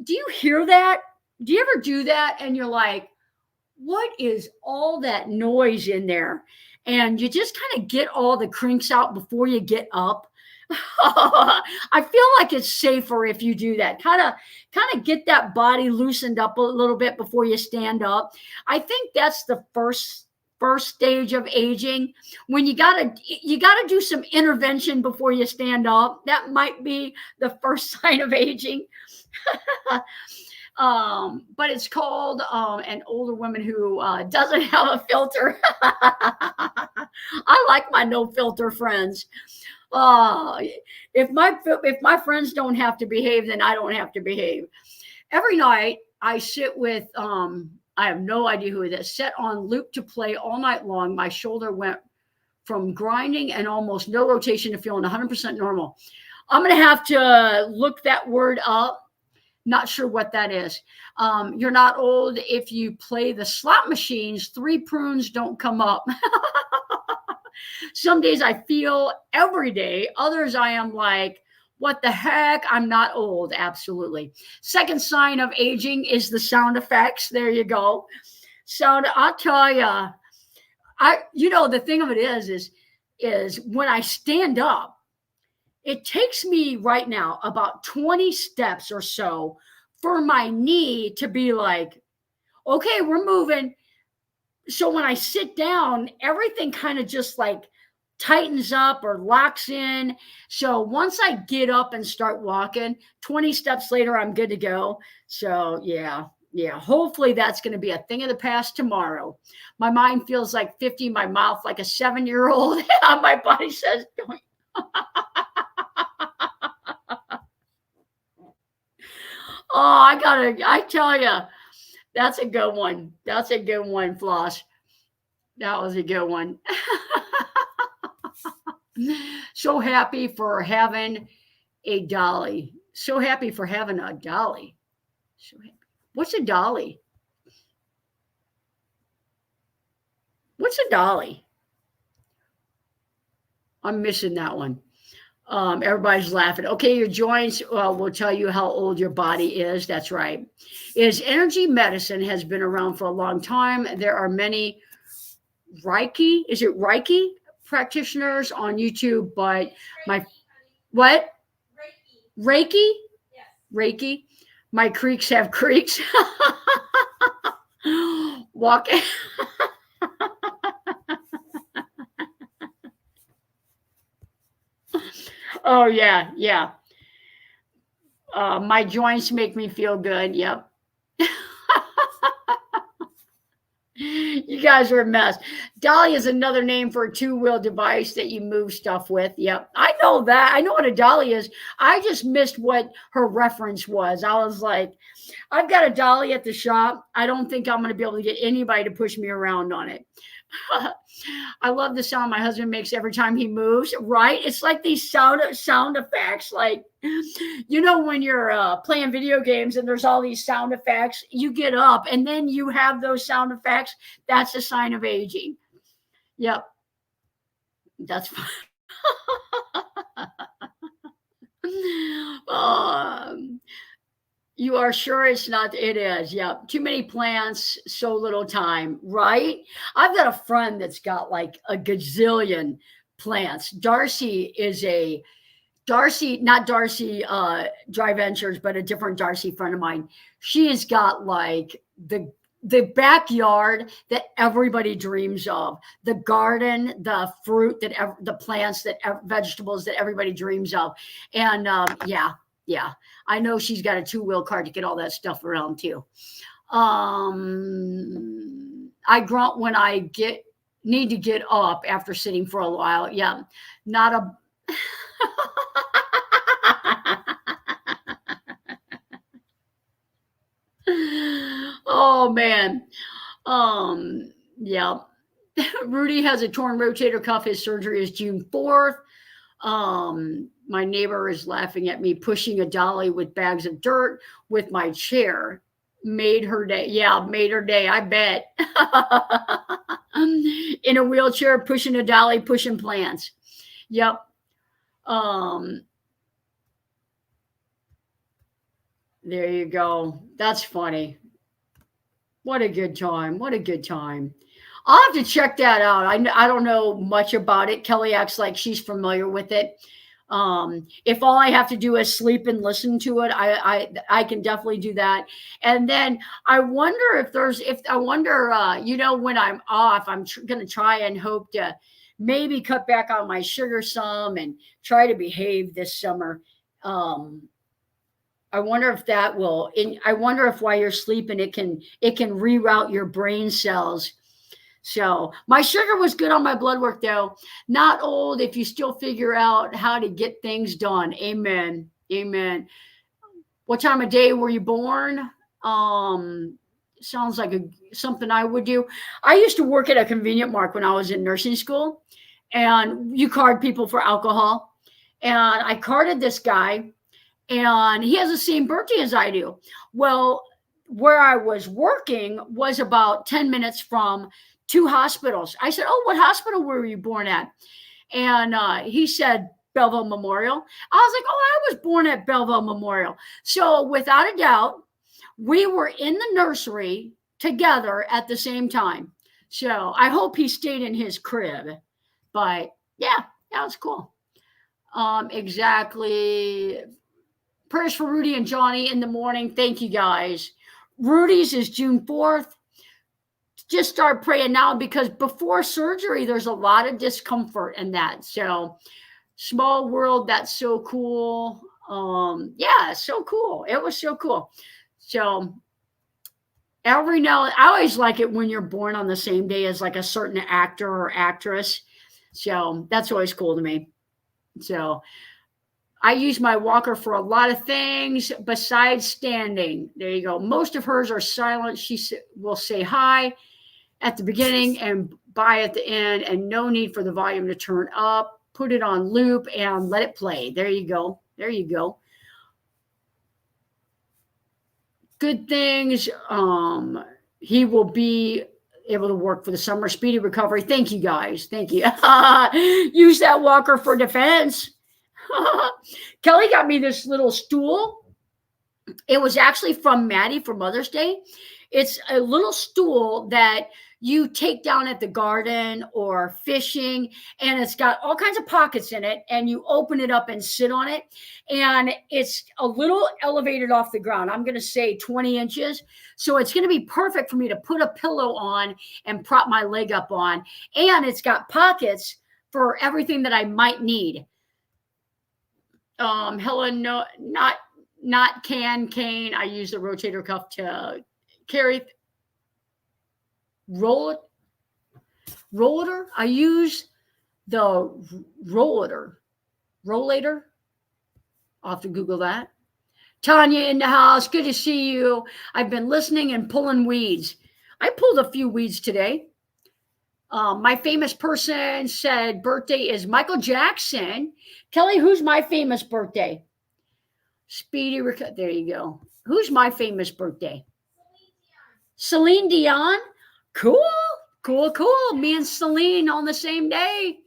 do you hear that? Do you ever do that? And you're like, what is all that noise in there? And you just kind of get all the crinks out before you get up. I feel like it's safer if you do that. Kind of get that body loosened up a little bit before you stand up. I think that's the first stage of aging, when you gotta do some intervention before you stand up. That might be the first sign of aging. But it's called an older woman who doesn't have a filter. I like my no filter friends. Uh, if my friends don't have to behave, then I don't have to behave. Every night I sit with I have no idea who it is, set on loop to play all night long. My shoulder went from grinding and almost no rotation to feeling 100% normal. I'm going to have to look that word up. Not sure what that is. You're not old if you play the slot machines. 3 prunes don't come up. Some days I feel every day. Others I am like, what the heck? I'm not old. Absolutely. Second sign of aging is the sound effects. There you go. Sound. I'll tell you. The thing of it is when I stand up, it takes me right now about 20 steps or so for my knee to be like, okay, we're moving. So when I sit down, everything kind of just like tightens up or locks in. So once I get up and start walking, 20 steps later, I'm good to go. So yeah. Hopefully that's going to be a thing of the past tomorrow. My mind feels like 50, my mouth like a 7-year-old. My body says, don't. Oh, I tell you, that's a good one. That's a good one, Floss. That was a good one. So happy for having a dolly. So happy for having a dolly. So happy. What's a dolly? What's a dolly? I'm missing that one. Everybody's laughing. Okay, your joints will tell you how old your body is. That's right. Energy medicine has been around for a long time. There are many Reiki. Is it Reiki practitioners on YouTube? But my what? Reiki? Yes. Reiki. My creeks have creeks. Walking. Oh yeah. My joints make me feel good. Yep. You guys are a mess. Dolly is another name for a 2-wheel device that you move stuff with. Yep. I know that. I know what a dolly is. I just missed what her reference was. I was like, I've got a dolly at the shop. I don't think I'm going to be able to get anybody to push me around on it. I love the sound my husband makes every time he moves, right? It's like these sound effects. Like, when you're playing video games and there's all these sound effects, you get up and then you have those sound effects. That's a sign of aging. Yep. That's fine. You are sure it's not? It is. Yeah. Too many plants, so little time, right? I've got a friend that's got like a gazillion plants. Not Darcy Dry Ventures, but a different Darcy friend of mine. She has got like the backyard that everybody dreams of, the garden, the fruit the plants vegetables that everybody dreams of. And yeah, I know she's got a 2-wheel car to get all that stuff around too. I grunt when I need to get up after sitting for a while. Yeah, not a. Oh man. Yeah. Rudy has a torn rotator cuff. His surgery is June 4th. My neighbor is laughing at me pushing a dolly with bags of dirt with my chair. Made her day. Yeah, made her day. I bet. In a wheelchair, pushing a dolly, pushing plants. Yep. There you go. That's funny. What a good time. What a good time. I'll have to check that out. I don't know much about it. Kelly acts like she's familiar with it. If all I have to do is sleep and listen to it, I can definitely do that. And then I wonder when I'm off, I'm going to try and hope to maybe cut back on my sugar some and try to behave this summer. I wonder if that will. I wonder if while you're sleeping, it can reroute your brain cells. So my sugar was good on my blood work, though. Not old if you still figure out how to get things done. Amen. Amen. What time of day were you born? Sounds like something I would do. I used to work at a convenient market when I was in nursing school, and you card people for alcohol. And I carded this guy, and he has the same birthday as I do. Well, where I was working was about 10 minutes from 2 hospitals. I said, "Oh, what hospital were you born at?" And he said, "Belleville Memorial." I was like, "Oh, I was born at Belleville Memorial." So without a doubt, we were in the nursery together at the same time. So I hope he stayed in his crib. But yeah, that was cool. Exactly. Prayers for Rudy and Johnny in the morning. Thank you, guys. Rudy's is June 4th. Just start praying now, because before surgery, there's a lot of discomfort in that. So small world. That's so cool. Yeah, so cool. It was so cool. So every now, I always like it when you're born on the same day as like a certain actor or actress. So that's always cool to me. So I use my walker for a lot of things besides standing. There you go. Most of hers are silent. She will say hi at the beginning and bye at the end, and no need for the volume to turn up. Put it on loop and let it play. There you go. There you go. Good things. He will be able to work for the summer. Speedy recovery. Thank you, guys. Thank you. Use that walker for defense. Kelly got me this little stool. It was actually from Maddie for Mother's Day. It's a little stool that you take down at the garden or fishing, and it's got all kinds of pockets in it, and you open it up and sit on it, and it's a little elevated off the ground. I'm going to say 20 inches. So it's going to be perfect for me to put a pillow on and prop my leg up on. And it's got pockets for everything that I might need. Helen, no, not cane. I use the rotator cuff to carry, rollator. I use the rollator. I'll have to Google that. Tanya in the house. Good to see you. I've been listening and pulling weeds. I pulled a few weeds today. My famous person said birthday is Michael Jackson. Kelly, who's my famous birthday? Speedy. There you go. Who's my famous birthday? Celine Dion. Cool. Me and Celine on the same day.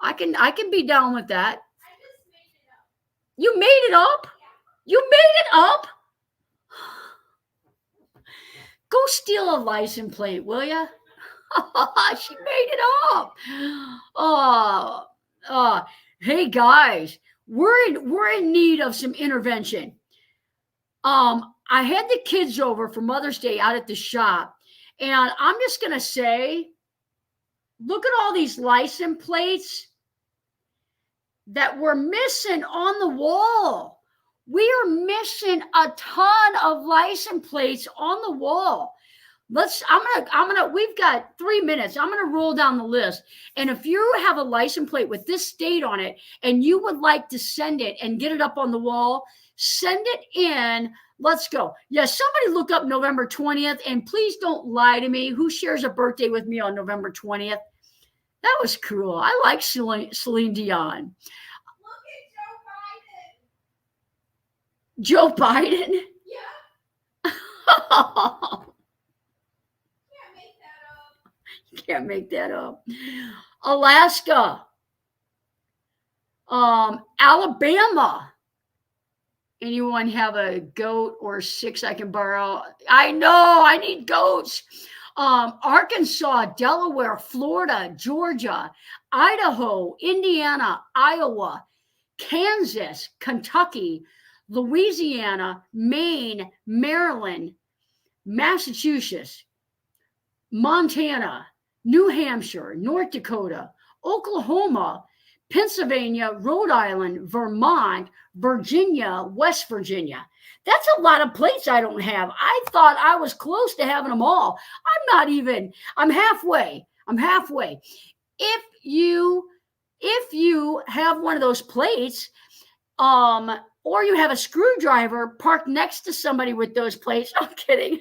I can be down with that. You made it up? You made it up? Go steal a license plate, will you? She made it up. Hey guys, we're in need of some intervention. I had the kids over for Mother's Day out at the shop, and I'm just gonna say, look at all these license plates that we're missing on the wall. We are missing a ton of license plates on the wall. We've got 3 minutes. I'm going to roll down the list. And if you have a license plate with this state on it and you would like to send it and get it up on the wall, send it in. Let's go. Yes, somebody look up November 20th, and please don't lie to me. Who shares a birthday with me on November 20th? That was cool. I like Celine Dion. Look at Joe Biden. Joe Biden? Yeah, You can't make that up. can't make that up. Alaska. Alabama. Anyone have a goat or 6 I can borrow? I know, I need goats. Arkansas, Delaware, Florida, Georgia, Idaho, Indiana, Iowa, Kansas, Kentucky, Louisiana, Maine, Maryland, Massachusetts, Montana, New Hampshire, North Dakota, Oklahoma, Pennsylvania, Rhode Island, Vermont, Virginia, West Virginia. That's a lot of plates I don't have. I thought I was close to having them all. I'm halfway. If you have one of those plates, or you have a screwdriver parked next to somebody with those plates. I'm kidding.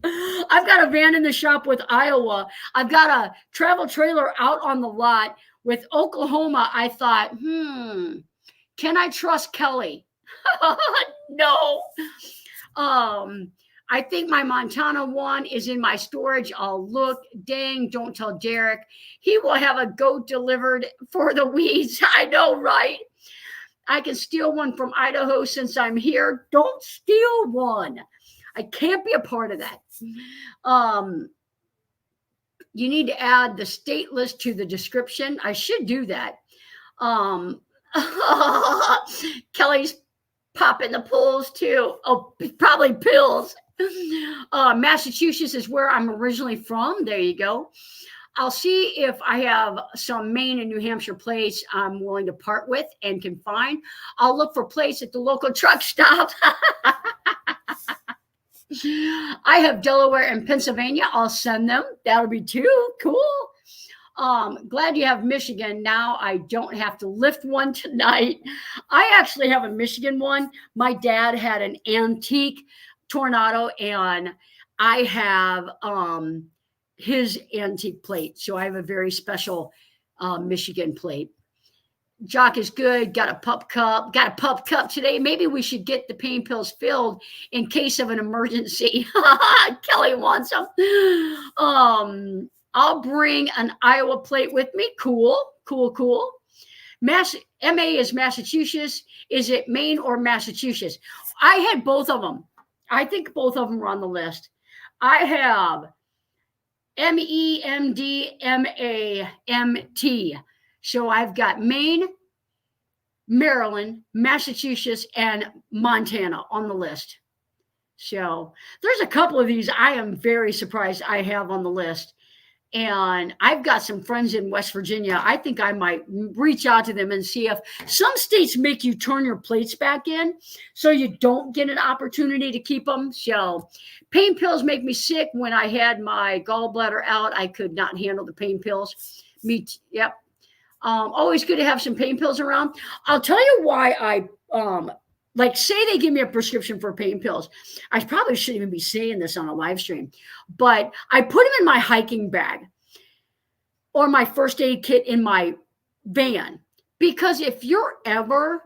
I've got a van in the shop with Iowa. I've got a travel trailer out on the lot with Oklahoma. I thought, can I trust Kelly? No. I think my Montana one is in my storage. I'll look. Dang, don't tell Derek. He will have a goat delivered for the weeds. I know, right? I can steal one from Idaho since I'm here. Don't steal one. I can't be a part of that. You need to add the state list to the description. I should do that. Kelly's popping the pills too. Oh, probably pills. Massachusetts is where I'm originally from. There you go. I'll see if I have some Maine and New Hampshire plates I'm willing to part with and can find. I'll look for plates at the local truck stop. I have Delaware and Pennsylvania. I'll send them. That'll be too cool. Glad you have Michigan. Now I don't have to lift one tonight. I actually have a Michigan one. My dad had an antique Tornado, and I have his antique plate. So I have a very special Michigan plate. Jock is good. Got a pup cup today. Maybe we should get the pain pills filled in case of an emergency. Kelly wants them. I'll bring an Iowa plate with me. Cool. MA is Massachusetts. Is it Maine or Massachusetts? I had both of them. I think both of them were on the list. I have MEMDMAMT. So I've got Maine, Maryland, Massachusetts, and Montana on the list. So there's a couple of these I am very surprised I have on the list. And I've got some friends in West Virginia. I think I might reach out to them and see if some states make you turn your plates back in so you don't get an opportunity to keep them. So pain pills make me sick. When I had my gallbladder out, I could not handle the pain pills. Yep. Always good to have some pain pills around. I'll tell you why I say they give me a prescription for pain pills. I probably shouldn't even be saying this on a live stream, but I put them in my hiking bag or my first aid kit in my van. Because if you're ever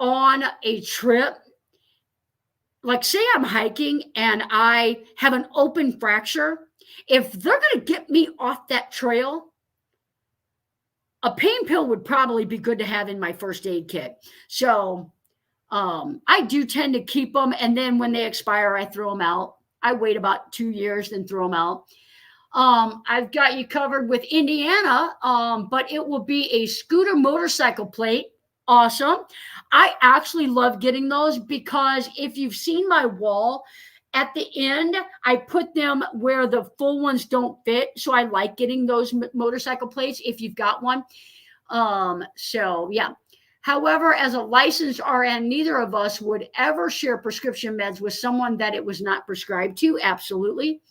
on a trip, like say I'm hiking and I have an open fracture, if they're going to get me off that trail, a pain pill would probably be good to have in my first aid kit. So I do tend to keep them, and then when they expire, I throw them out. I wait about 2 years, then throw them out. I've got you covered with Indiana, but it will be a scooter motorcycle plate. Awesome. I actually love getting those because if you've seen my wall, at the end, I put them where the full ones don't fit. So I like getting those motorcycle plates if you've got one. So yeah. However, as a licensed RN, neither of us would ever share prescription meds with someone that it was not prescribed to. Absolutely.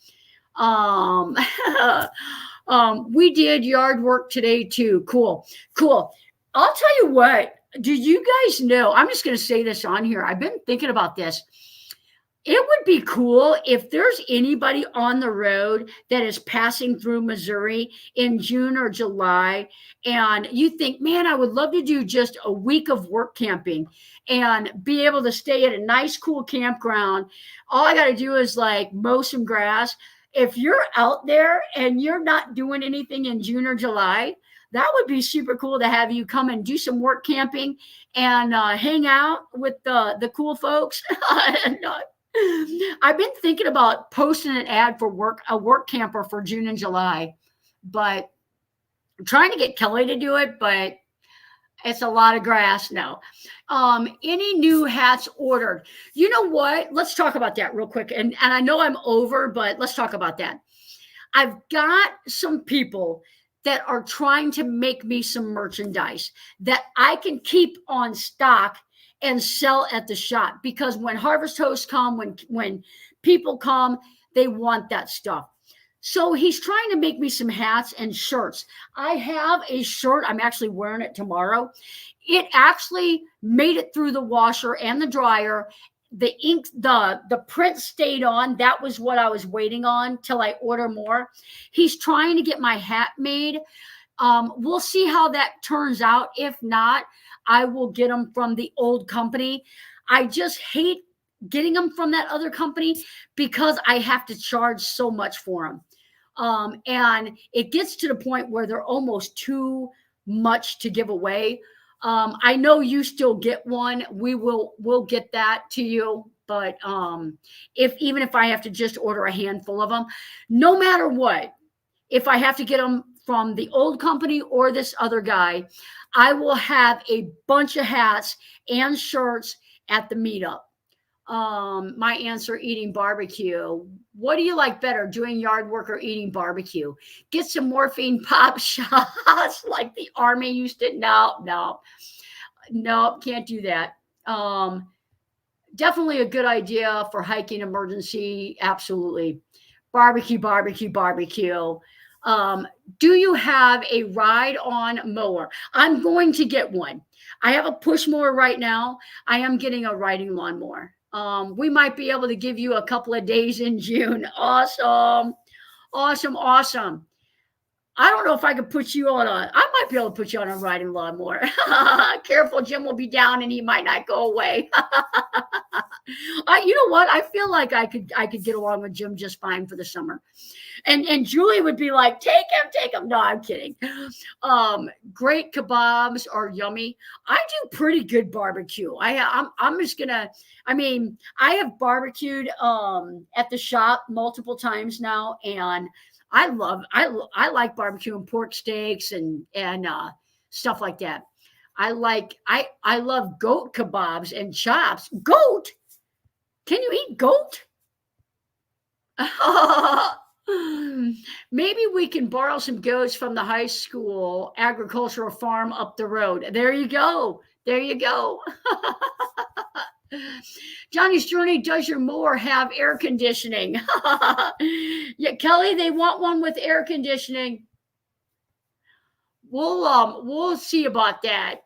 We did yard work today too. Cool. I'll tell you what, do you guys know, I'm just going to say this on here. I've been thinking about this. It would be cool if there's anybody on the road that is passing through Missouri in June or July, and you think, man, I would love to do just a week of work camping and be able to stay at a nice, cool campground. All I got to do is like mow some grass. If you're out there and you're not doing anything in June or July, that would be super cool to have you come and do some work camping and hang out with the cool folks. And, I've been thinking about posting an ad for a work camper for June and July, but I'm trying to get Kelly to do it, but it's a lot of grass now. Any new hats ordered? You know what? Let's talk about that real quick. And I know I'm over, but let's talk about that. I've got some people that are trying to make me some merchandise that I can keep on stock and sell at the shop, because when Harvest Hosts come, when people come, they want that stuff. So he's trying to make me some hats and shirts. I have a shirt. I'm actually wearing it tomorrow. It actually made it through the washer and the dryer. The ink, the print stayed on. That was what I was waiting on till I order more. He's trying to get my hat made. We'll see how that turns out. If not, I will get them from the old company. I just hate getting them from that other company because I have to charge so much for them. And it gets to the point where they're almost too much to give away. I know you still get one. We'll get that to you. But even if I have to just order a handful of them, no matter what, if I have to get them from the old company or this other guy, I will have a bunch of hats and shirts at the meetup. My answer, eating barbecue. What do you like better, doing yard work or eating barbecue? Get some morphine pop shots like the army used to. No, can't do that. Definitely a good idea for hiking emergency. Absolutely. Barbecue. Do you have a ride-on mower? I'm going to get one. I have a push mower right now. I am getting a riding lawnmower. We might be able to give you a couple of days in June. Awesome. I don't know if I could put you on I might be able to put you on a riding lawnmower. Careful, Jim will be down and he might not go away. You know what? I feel like I could get along with Jim just fine for the summer. And Julie would be like, take him. No, I'm kidding. Great kebabs are yummy. I do pretty good barbecue. I'm just gonna, I have barbecued at the shop multiple times now, and I like barbecue and pork steaks and stuff like that. I love goat kebabs and chops. Goat? Can you eat goat? Maybe we can borrow some goats from the high school agricultural farm up the road. There you go. Johnny's Journey, does your mower have air conditioning? Yeah, Kelly, they want one with air conditioning. We'll see about that.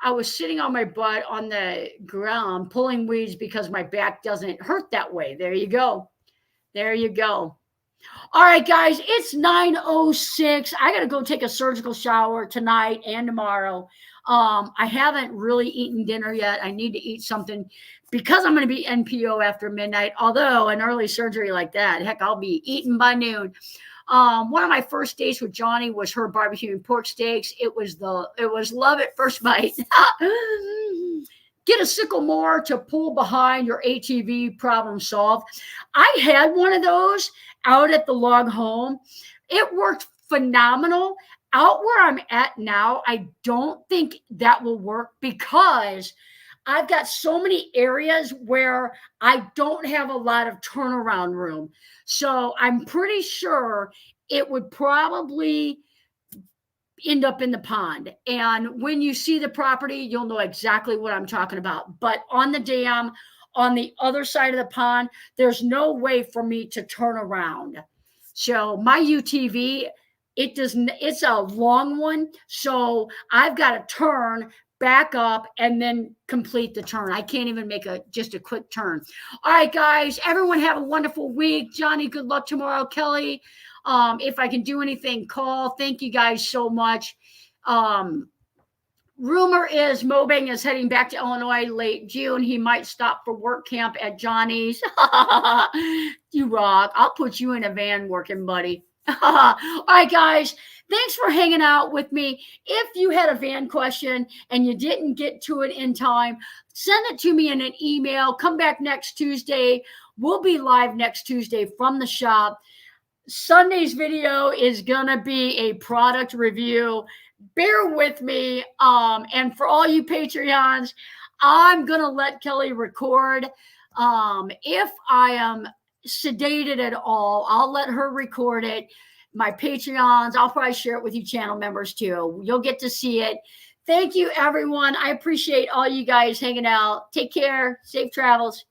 I was sitting on my butt on the ground pulling weeds because my back doesn't hurt that way. There you go. All right, guys, it's 9:06. I got to go take a surgical shower tonight and tomorrow. I haven't really eaten dinner yet. I need to eat something because I'm going to be NPO after midnight. Although an early surgery like that, heck, I'll be eating by noon. One of my first dates with Johnny was her barbecuing pork steaks. It was love at first bite. Get a sickle mower to pull behind your ATV, problem solved. I had one of those out at the log home. It worked phenomenal. Out where I'm at now, I don't think that will work because I've got so many areas where I don't have a lot of turnaround room. So I'm pretty sure it would probably end up in the pond. And when you see the property, you'll know exactly what I'm talking about. But on the dam, on the other side of the pond, there's no way for me to turn around. So my UTV, it's a long one. So I've got to turn back up, and then complete the turn. I can't even make just a quick turn. All right, guys, everyone have a wonderful week. Johnny, good luck tomorrow. Kelly, if I can do anything, call. Thank you guys so much. Rumor is Mobang is heading back to Illinois late June. He might stop for work camp at Johnny's. You rock. I'll put you in a van working, buddy. All right, guys. Thanks for hanging out with me. If you had a van question and you didn't get to it in time, send it to me in an email. Come back next Tuesday. We'll be live next Tuesday from the shop. Sunday's video is going to be a product review. Bear with me. And for all you Patreons, I'm going to let Kelly record. If I am sedated at all, I'll let her record it. My Patreons, I'll probably share it with you channel members too. You'll get to see it. Thank you, everyone. I appreciate all you guys hanging out. Take care. Safe travels.